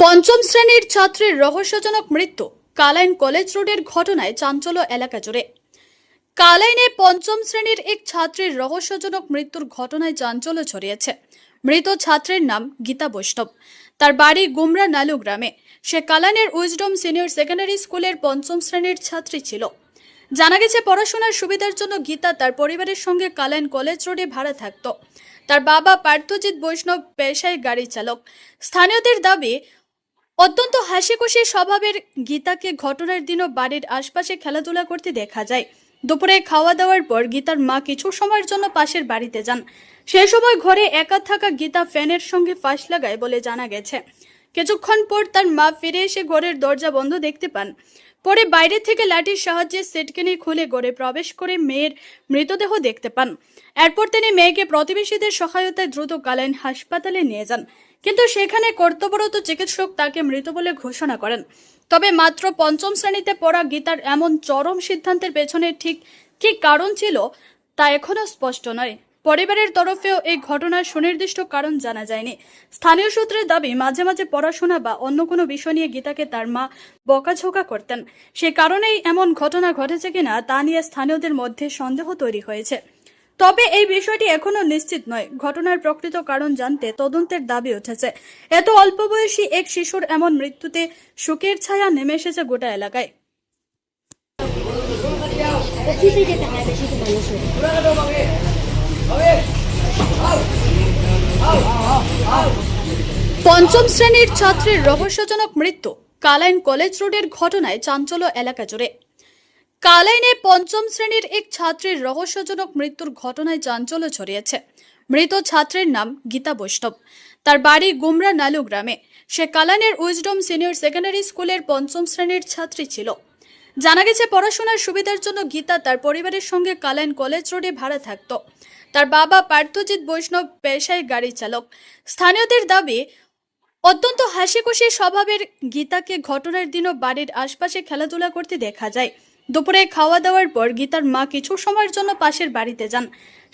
পঞ্চম শ্রেণীর ছাত্রের রহস্যজনক মৃত্যু। কালাইন কলেজ রোডের ঘটনায় চাঞ্চল্য এলাকা জুড়ে। কালাইনে পঞ্চম শ্রেণীর এক ছাত্রের রহস্যজনক মৃত্যুর ঘটনায় চাঞ্চল্য ছড়িয়েছে। মৃত ছাত্রের নাম গীতা বৈষ্ণব। তার বাড়ি গুমরা নালু গ্রামে। সে কালাইনের উইজডম সিনিয়র সেকেন্ডারি স্কুলের পঞ্চম শ্রেণীর ছাত্রী ছিল। জানা গেছে, পড়াশোনার সুবিধার জন্য গীতা তার পরিবারের সঙ্গে কালাইন কলেজ রোডে ভাড়া থাকত। তার বাবা পার্থজিৎ বৈষ্ণব পেশায় গাড়ি চালক। স্থানীয়দের দাবি, অত্যন্ত হাসিখুশি স্বভাবের গীতাকে ঘটনার দিনও বাড়ির আশপাশে খেলাধুলা করতে দেখা যায়। দুপুরে খাওয়া দাওয়ার পর গীতার মা কিছু সময়ের জন্য পাশের বাড়িতে যান। সে সময় ঘরে একা থাকা গীতা ফ্যানের সঙ্গে ফাঁস লাগায় বলে জানা গেছে। কিছুক্ষণ পর তার মা ফিরে এসে ঘরের দরজা বন্ধ দেখতে পান। পরে বাইরে থেকে লাঠির সাহায্যে সিটকেনি খুলে ঘরে প্রবেশ করে মেয়ের মৃতদেহ দেখতে পান। এরপর তিনি মেয়েকে প্রতিবেশীদের সহায়তায় দ্রুত কালাইন হাসপাতালে নিয়ে যান, কিন্তু সেখানে কর্তব্যরত চিকিৎসক তাকে মৃত বলে ঘোষণা করেন। তবে মাত্র পঞ্চম শ্রেণীতে পড়া গীতার এমন চরম সিদ্ধান্তের পেছনে ঠিক কী কারণ ছিল তা এখনো স্পষ্ট নয়। পরিবারের তরফেও এই ঘটনার সুনির্দিষ্ট কারণ জানা যায়নি। স্থানীয় সূত্রের দাবি, মাঝে মাঝে পড়াশোনা বা অন্য কোনো বিষয় নিয়ে গীতাকে তার মা বকাঝোকা করতেন। সে কারণেই এমন ঘটনা ঘটেছে কিনা তা নিয়ে স্থানীয়দের মধ্যে সন্দেহ তৈরি হয়েছে। তবে এই বিষয়টি এখনো নিশ্চিত নয়। ঘটনার প্রকৃত কারণ জানতে তদন্তের দাবি উঠেছে। এত অল্প বয়সী এক শিশুর এমন মৃত্যুতে শোকের ছায়া নেমে এসেছে গোটা এলাকায়। পঞ্চম শ্রেণীর ছাত্রের রহস্যজনক মৃত্যু। কালাইন কলেজ রোডের ঘটনায় চাঞ্চল্য এলাকা জুড়ে। কালাইনে পঞ্চম শ্রেণীর এক ছাত্রের রহস্যজনক মৃত্যুর ঘটনায় চাঞ্চল্য ছড়িয়েছে। মৃত ছাত্রের নাম গীতা বৈষ্ণব। তার বাড়ি গুমরা নালু গ্রামে। সে কালাইনের উইজডম সিনিয়র সেকেন্ডারি স্কুলের পঞ্চম শ্রেণীর ছাত্রী ছিল। জানা গেছে, পড়াশোনার সুবিধার জন্য গীতা তার পরিবারের সঙ্গে কালাইন কলেজ রোডে ভাড়া থাকত। তার বাবা পার্থজিৎ বৈষ্ণব পেশায় গাড়ি চালক। স্থানীয়দের দাবি, অত্যন্ত হাসিখুশি স্বভাবের গীতাকে ঘটনার দিনও বাড়ির আশপাশে খেলাধুলা করতে দেখা যায়। দুপুরে খাওয়া দাওয়ার পর গীতার মা কিছু সময়ের জন্য পাশের বাড়িতে যান।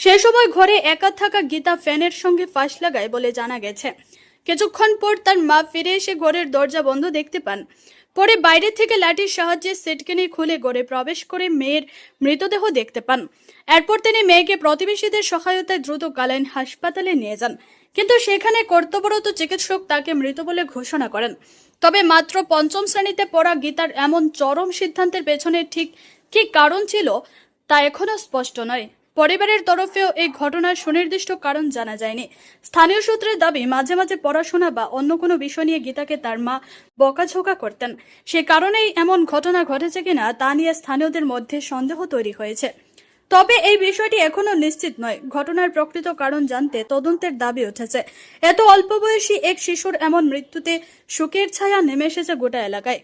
সে সময় ঘরে একা থাকা গীতা ফ্যানের সঙ্গে ফাঁস লাগায় বলে জানা গেছে। কিছুক্ষণ পর তার মা ফিরে এসে ঘরের দরজা বন্ধ দেখতে পান। পরে বাইরে থেকে লাঠির সাহায্যে সিটকেনি খুলে ঘরে প্রবেশ করে মেয়ের মৃতদেহ দেখতে পান। এরপর তিনি মেয়েকে প্রতিবেশীদের সহায়তায় দ্রুত কালাইন হাসপাতালে নিয়ে যান, কিন্তু সেখানে কর্তব্যরত চিকিৎসক তাকে মৃত বলে ঘোষণা করেন। তবে মাত্র পঞ্চম শ্রেণীতে পড়া গীতার এমন চরম সিদ্ধান্তের পেছনে ঠিক কী কারণ ছিল তা এখনো স্পষ্ট নয়। পরিবারের তরফেও এই ঘটনার সুনির্দিষ্ট কারণ জানা যায়নি। স্থানীয় সূত্রের দাবি, মাঝে মাঝে পড়াশোনা বা অন্য কোনো বিষয় নিয়ে গীতাকে তার মা বকাঝোকা করতেন। সে কারণেই এমন ঘটনা ঘটেছে কিনা তা নিয়ে স্থানীয়দের মধ্যে সন্দেহ তৈরি হয়েছে। তবে এই বিষয়টি এখনো নিশ্চিত নয়। ঘটনার প্রকৃত কারণ জানতে তদন্তের দাবি উঠেছে। এত অল্প বয়সী এক শিশুর এমন মৃত্যুতে শোকের ছায়া নেমে এসেছে গোটা এলাকায়।